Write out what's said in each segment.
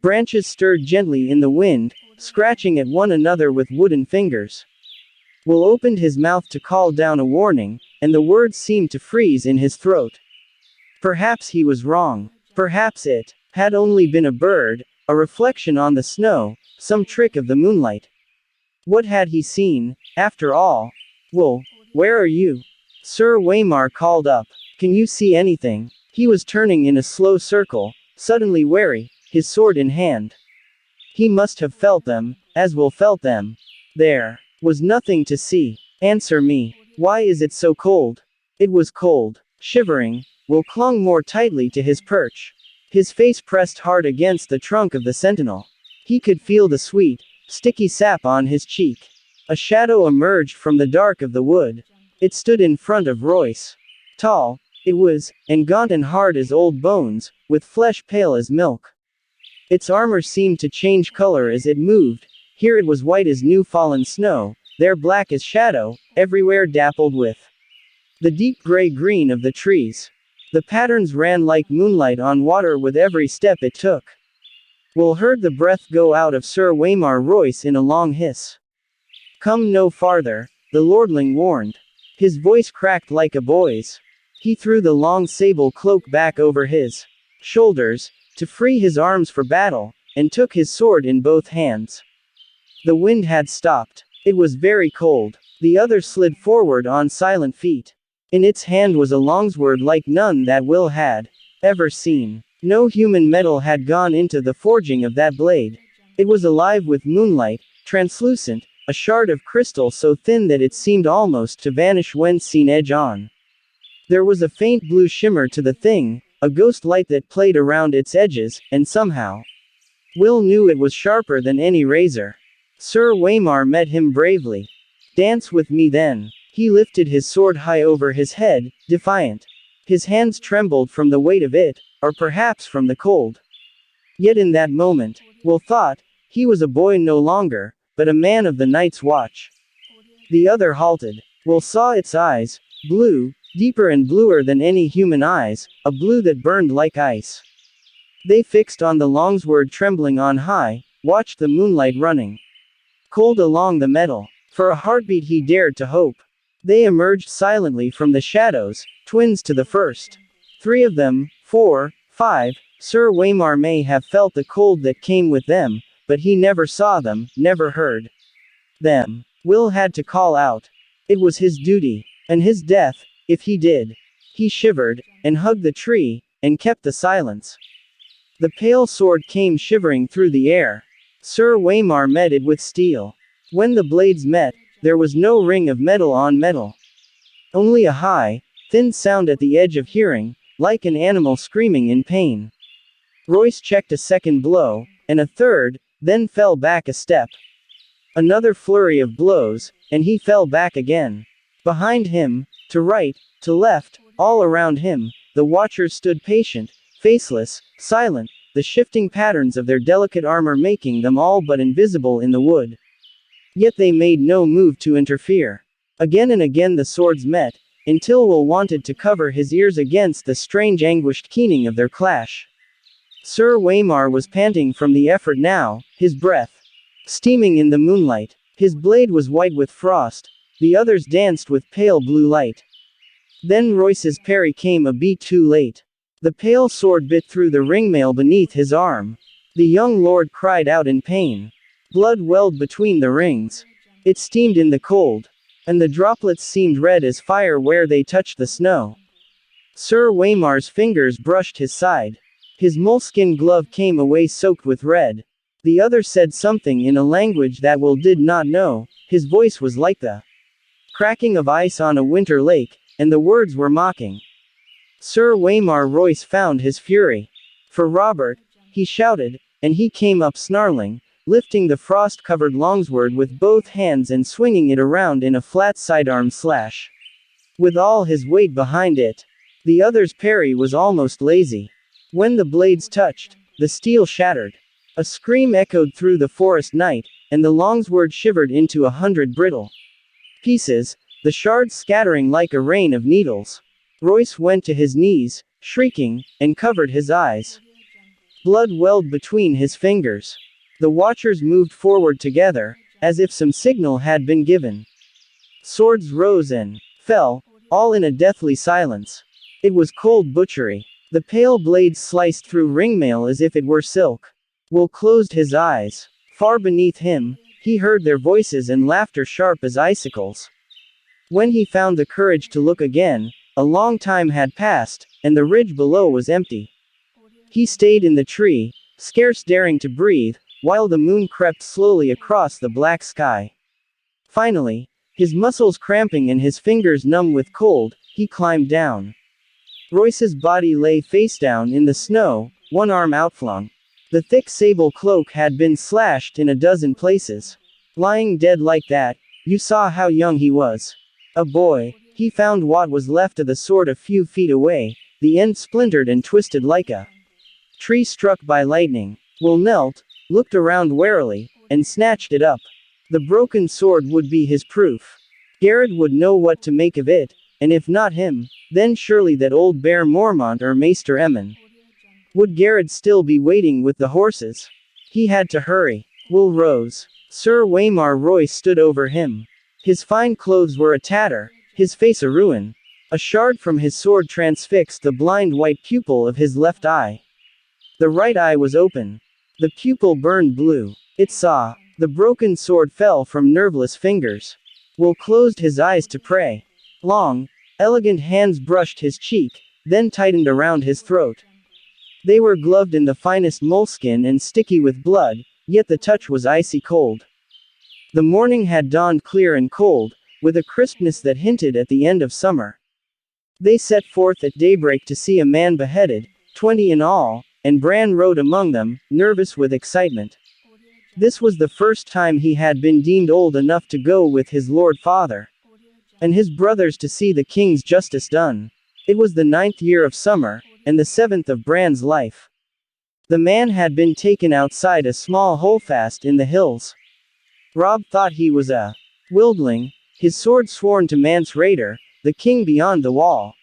Branches stirred gently in the wind, scratching at one another with wooden fingers. Will opened his mouth to call down a warning, and the words seemed to freeze in his throat. Perhaps he was wrong. Perhaps it had only been a bird, a reflection on the snow, some trick of the moonlight. What had he seen, after all? Will, where are you? Sir Waymar called up. Can you see anything? He was turning in a slow circle, suddenly wary, his sword in hand. He must have felt them, as Will felt them. There was nothing to see. Answer me. Why is it so cold? It was cold. Shivering, Will clung more tightly to his perch. His face pressed hard against the trunk of the sentinel. He could feel the sweet, sticky sap on his cheek. A shadow emerged from the dark of the wood. It stood in front of Royce. Tall, it was, and gaunt and hard as old bones, with flesh pale as milk. Its armor seemed to change color as it moved. Here it was white as new fallen snow, there black as shadow, everywhere dappled with the deep gray-green of the trees. The patterns ran like moonlight on water with every step it took. Will heard the breath go out of Sir Waymar Royce in a long hiss. Come no farther, the lordling warned. His voice cracked like a boy's. He threw the long sable cloak back over his shoulders, to free his arms for battle, and took his sword in both hands. The wind had stopped. It was very cold. The other slid forward on silent feet. In its hand was a longsword like none that Will had ever seen. No human metal had gone into the forging of that blade. It was alive with moonlight, translucent, a shard of crystal so thin that it seemed almost to vanish when seen edge on. There was a faint blue shimmer to the thing, a ghost light that played around its edges, and somehow Will knew it was sharper than any razor. Sir Waymar met him bravely. Dance with me then. He lifted his sword high over his head, defiant. His hands trembled from the weight of it, or perhaps from the cold. Yet in that moment, Will thought, he was a boy no longer, but a man of the night's watch. The other halted. Will saw its eyes, blue, deeper and bluer than any human eyes, a blue that burned like ice. They fixed on the longsword trembling on high, watched the moonlight running cold along the metal. For a heartbeat he dared to hope. They emerged silently from the shadows, twins to the first. 3 of them, 4, 5, Sir Waymar may have felt the cold that came with them, but he never saw them, never heard them. Will had to call out. It was his duty, and his death, if he did. He shivered, and hugged the tree, and kept the silence. The pale sword came shivering through the air. Sir Waymar met it with steel. When the blades met, there was no ring of metal on metal. Only a high, thin sound at the edge of hearing, like an animal screaming in pain. Royce checked a second blow, and a third, then fell back a step. Another flurry of blows, and he fell back again. Behind him, to right, to left, all around him, the watchers stood patient, faceless, silent, the shifting patterns of their delicate armor making them all but invisible in the wood. Yet they made no move to interfere. Again and again the swords met, until Will wanted to cover his ears against the strange anguished keening of their clash. Sir Waymar was panting from the effort now, his breath steaming in the moonlight. His blade was white with frost, the others danced with pale blue light. Then Royce's parry came a beat too late. The pale sword bit through the ringmail beneath his arm. The young lord cried out in pain. Blood welled between the rings. It steamed in the cold, and the droplets seemed red as fire where they touched the snow. Sir Waymar's fingers brushed his side. His moleskin glove came away soaked with red. The other said something in a language that Will did not know. His voice was like the cracking of ice on a winter lake, and the words were mocking. Sir Waymar Royce found his fury. For Robert, he shouted, and he came up snarling, lifting the frost-covered longsword with both hands and swinging it around in a flat sidearm slash. With all his weight behind it, the other's parry was almost lazy. When the blades touched, the steel shattered. A scream echoed through the forest night, and the longsword shivered into 100 brittle pieces, the shards scattering like a rain of needles. Royce went to his knees, shrieking, and covered his eyes. Blood welled between his fingers. The watchers moved forward together, as if some signal had been given. Swords rose and fell, all in a deathly silence. It was cold butchery. The pale blades sliced through ringmail as if it were silk. Will closed his eyes. Far beneath him, he heard their voices and laughter sharp as icicles. When he found the courage to look again, a long time had passed, and the ridge below was empty. He stayed in the tree, scarce daring to breathe, while the moon crept slowly across the black sky. Finally, his muscles cramping and his fingers numb with cold, he climbed down. Royce's body lay face down in the snow, one arm outflung. The thick sable cloak had been slashed in a dozen places. Lying dead like that, you saw how young he was. A boy. He found what was left of the sword a few feet away, the end splintered and twisted like a tree struck by lightning. Will knelt, looked around warily, and snatched it up. The broken sword would be his proof. Garrett would know what to make of it, and if not him, then surely that old bear Mormont or Maester Emmon. Would Garrett still be waiting with the horses? He had to hurry. Will rose. Sir Waymar Royce stood over him. His fine clothes were a tatter, his face a ruin. A shard from his sword transfixed the blind white pupil of his left eye. The right eye was open. The pupil burned blue. It saw. The broken sword fell from nerveless fingers. Will closed his eyes to pray. Long, elegant hands brushed his cheek, then tightened around his throat. They were gloved in the finest moleskin and sticky with blood, yet the touch was icy cold. The morning had dawned clear and cold, with a crispness that hinted at the end of summer. They set forth at daybreak to see a man beheaded, 20 in all, and Bran rode among them, nervous with excitement. This was the first time he had been deemed old enough to go with his lord father and his brothers to see the king's justice done. It was the 9th year of summer, and the 7th of Bran's life. The man had been taken outside a small holdfast in the hills. Robb thought he was a wildling, his sword sworn to Mance Rayder, the king beyond the wall.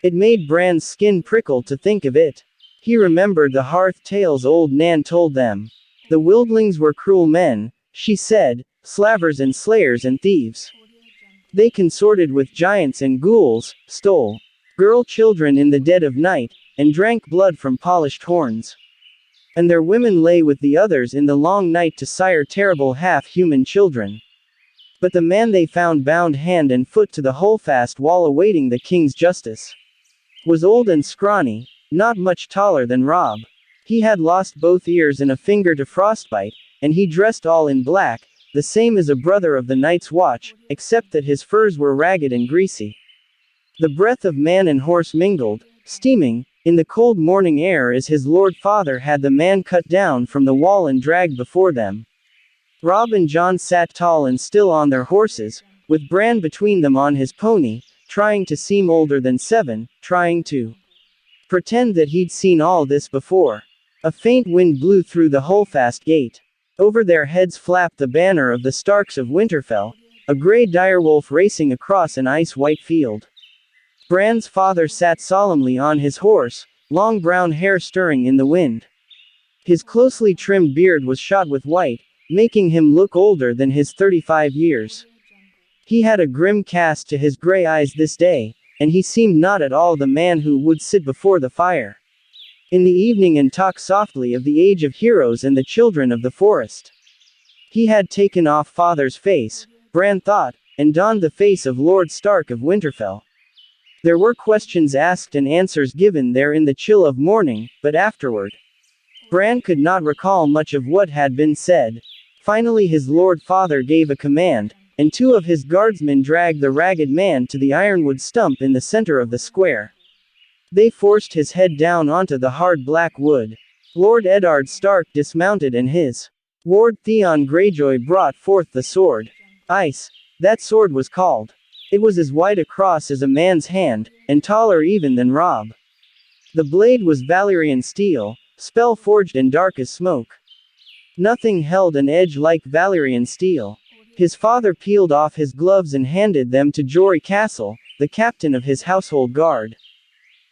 It made Bran's skin prickle to think of it. He remembered the hearth tales old Nan told them. The wildlings were cruel men, she said, slavers and slayers and thieves. They consorted with giants and ghouls, stole girl children in the dead of night, and drank blood from polished horns. And their women lay with the others in the long night to sire terrible half-human children. But the man they found bound hand and foot to the holdfast while awaiting the king's justice was old and scrawny, not much taller than Robb. He had lost both ears and a finger to frostbite, and he dressed all in black, the same as a brother of the Night's Watch, except that his furs were ragged and greasy. The breath of man and horse mingled, steaming, in the cold morning air as his lord father had the man cut down from the wall and dragged before them. Robb and Jon sat tall and still on their horses, with Bran between them on his pony, trying to seem older than 7, trying to pretend that he'd seen all this before. A faint wind blew through the holdfast gate. Over their heads flapped the banner of the Starks of Winterfell, a grey direwolf racing across an ice-white field. Bran's father sat solemnly on his horse, long brown hair stirring in the wind. His closely trimmed beard was shot with white, making him look older than his 35 years. He had a grim cast to his grey eyes this day, and he seemed not at all the man who would sit before the fire in the evening and talk softly of the age of heroes and the children of the forest. He had taken off father's face, Bran thought, and donned the face of Lord Stark of Winterfell. There were questions asked and answers given there in the chill of morning, but afterward, Bran could not recall much of what had been said. Finally his lord father gave a command, and 2 of his guardsmen dragged the ragged man to the ironwood stump in the center of the square. They forced his head down onto the hard black wood. Lord Eddard Stark dismounted and his ward Theon Greyjoy brought forth the sword. Ice, that sword was called. It was as wide across as a man's hand, and taller even than Robb. The blade was Valyrian steel, spell-forged and dark as smoke. Nothing held an edge like Valyrian steel. His father peeled off his gloves and handed them to Jory Castle, the captain of his household guard.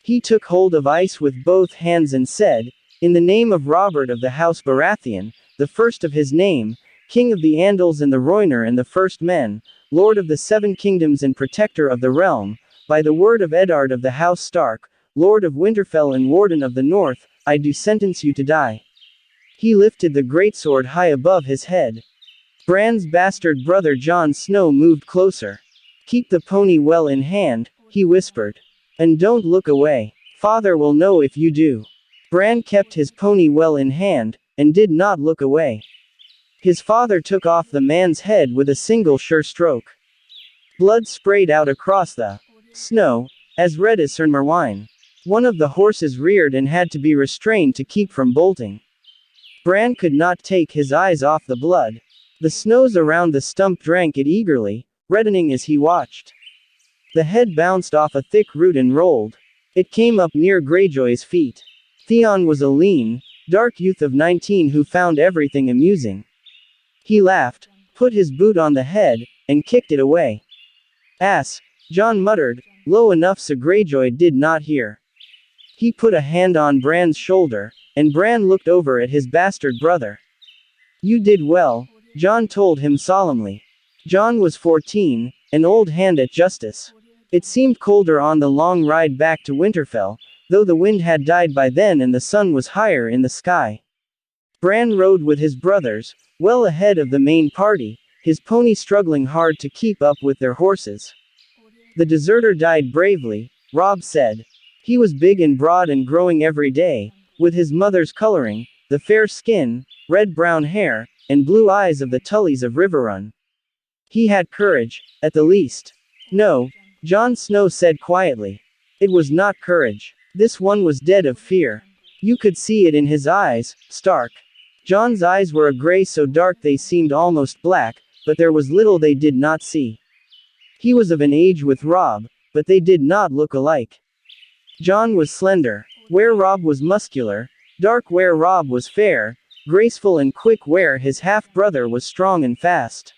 He took hold of Ice with both hands and said, In the name of Robert of the house Baratheon, the first of his name, king of the Andals and the Rhoynar and the first men, lord of the seven kingdoms and protector of the realm, by the word of Eddard of the house Stark, lord of Winterfell and warden of the north, I do sentence you to die. He lifted the greatsword high above his head. Bran's bastard brother Jon Snow moved closer. Keep the pony well in hand, he whispered. And don't look away. Father will know if you do. Bran kept his pony well in hand, and did not look away. His father took off the man's head with a single sure stroke. Blood sprayed out across the snow, as red as Sir Merwine. One of the horses reared and had to be restrained to keep from bolting. Bran could not take his eyes off the blood. The snows around the stump drank it eagerly, reddening as he watched. The head bounced off a thick root and rolled. It came up near Greyjoy's feet. Theon was a lean, dark youth of 19 who found everything amusing. He laughed, put his boot on the head, and kicked it away. Ass, Jon muttered, low enough so Greyjoy did not hear. He put a hand on Bran's shoulder, and Bran looked over at his bastard brother. You did well, Jon told him solemnly. Jon was 14, an old hand at justice. It seemed colder on the long ride back to Winterfell, though the wind had died by then and the sun was higher in the sky. Bran rode with his brothers, well ahead of the main party, his pony struggling hard to keep up with their horses. The deserter died bravely, Robb said. He was big and broad and growing every day, with his mother's coloring, the fair skin, red-brown hair, and blue eyes of the Tullys of Riverrun. He had courage, at the least. No, Jon Snow said quietly. It was not courage. This one was dead of fear. You could see it in his eyes, Stark. Jon's eyes were a gray so dark they seemed almost black, but there was little they did not see. He was of an age with Robb, but they did not look alike. Jon was slender, where Robb was muscular, dark where Robb was fair, graceful and quick where his half-brother was strong and fast.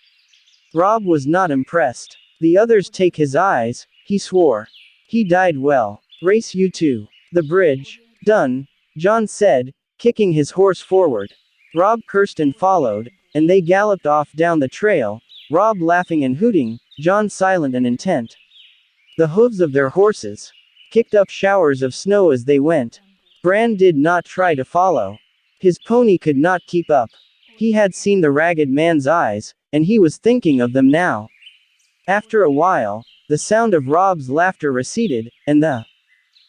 Robb was not impressed. The others take his eyes, he swore. He died well. Race you two. The bridge. Done, Jon said, kicking his horse forward. Robb cursed and followed, and they galloped off down the trail, Robb laughing and hooting, Jon silent and intent. The hooves of their horses kicked up showers of snow as they went. Bran did not try to follow. His pony could not keep up. He had seen the ragged man's eyes, and he was thinking of them now. After a while, the sound of Robb's laughter receded, and the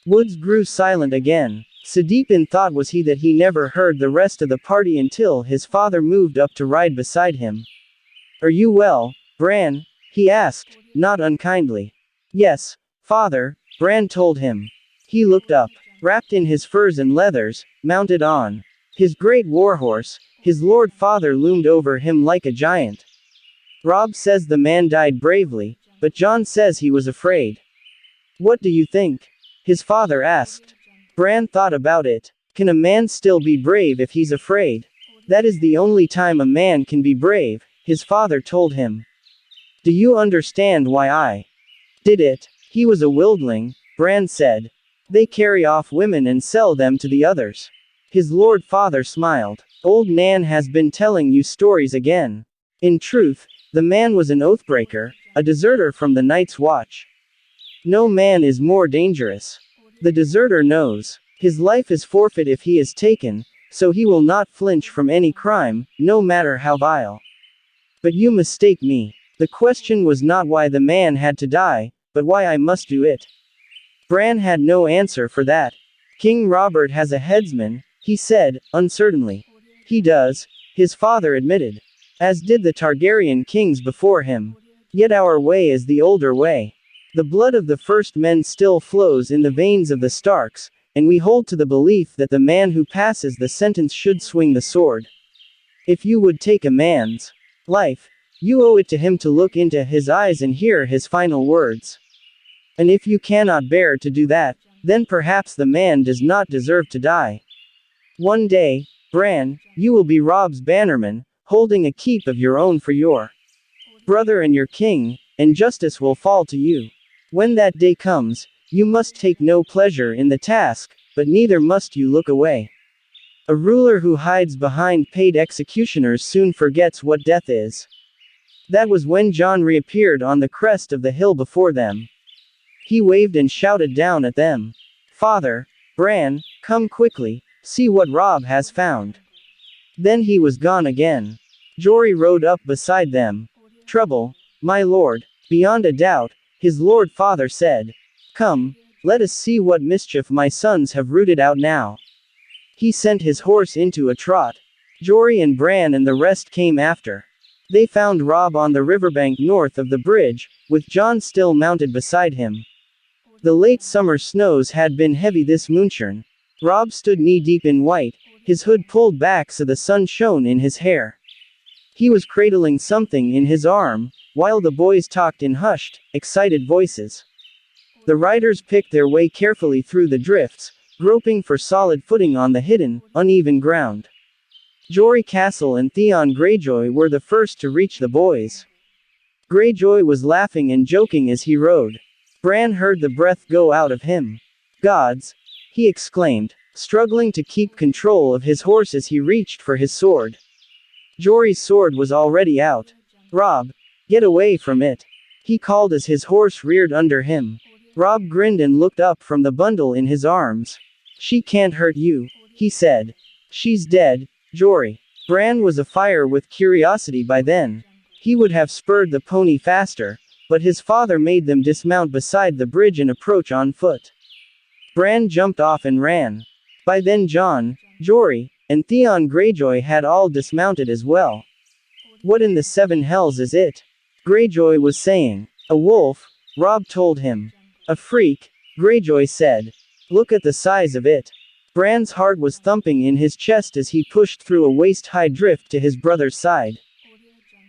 woods grew silent again. So deep in thought was he that he never heard the rest of the party until his father moved up to ride beside him. Are you well, Bran? He asked, not unkindly. Yes, father, Bran told him. He looked up. Wrapped in his furs and leathers, mounted on his great warhorse, his lord father loomed over him like a giant. Robb says the man died bravely, but Jon says he was afraid. What do you think? His father asked. Bran thought about it. Can a man still be brave if he's afraid? That is the only time a man can be brave, his father told him. Do you understand why I did it? He was a wildling, Bran said. They carry off women and sell them to the others. His lord father smiled. Old Nan has been telling you stories again. In truth, the man was an oathbreaker, a deserter from the Night's Watch. No man is more dangerous. The deserter knows. His life is forfeit if he is taken, so he will not flinch from any crime, no matter how vile. But you mistake me. The question was not why the man had to die, but why I must do it. Bran had no answer for that. King Robert has a headsman, he said, uncertainly. He does, his father admitted. As did the Targaryen kings before him. Yet our way is the older way. The blood of the first men still flows in the veins of the Starks, and we hold to the belief that the man who passes the sentence should swing the sword. If you would take a man's life, you owe it to him to look into his eyes and hear his final words. And if you cannot bear to do that, then perhaps the man does not deserve to die. One day, Bran, you will be Robb's bannerman, holding a keep of your own for your brother and your king, and justice will fall to you. When that day comes, you must take no pleasure in the task, but neither must you look away. A ruler who hides behind paid executioners soon forgets what death is. That was when John reappeared on the crest of the hill before them. He waved and shouted down at them. "Father, Bran, come quickly, see what Robb has found." Then he was gone again. Jory rode up beside them. "Trouble, my lord." Beyond a doubt, his lord father said. "Come, let us see what mischief my sons have rooted out now." He sent his horse into a trot. Jory and Bran and the rest came after. They found Robb on the riverbank north of the bridge, with John still mounted beside him. The late summer snows had been heavy this moonshine. Robb stood knee-deep in white, his hood pulled back so the sun shone in his hair. He was cradling something in his arm, while the boys talked in hushed, excited voices. The riders picked their way carefully through the drifts, groping for solid footing on the hidden, uneven ground. Jory Castle and Theon Greyjoy were the first to reach the boys. Greyjoy was laughing and joking as he rode. Bran heard the breath go out of him. "Gods!" he exclaimed, struggling to keep control of his horse as he reached for his sword. Jory's sword was already out. "Robb, get away from it!" he called as his horse reared under him. Robb grinned and looked up from the bundle in his arms. "She can't hurt you," he said. "She's dead, Jory." Bran was afire with curiosity by then. He would have spurred the pony faster, but his father made them dismount beside the bridge and approach on foot. Bran jumped off and ran. By then John, Jory, and Theon Greyjoy had all dismounted as well. "What in the seven hells is it?" Greyjoy was saying. "A wolf," Robb told him. "A freak," Greyjoy said. "Look at the size of it." Bran's heart was thumping in his chest as he pushed through a waist-high drift to his brother's side.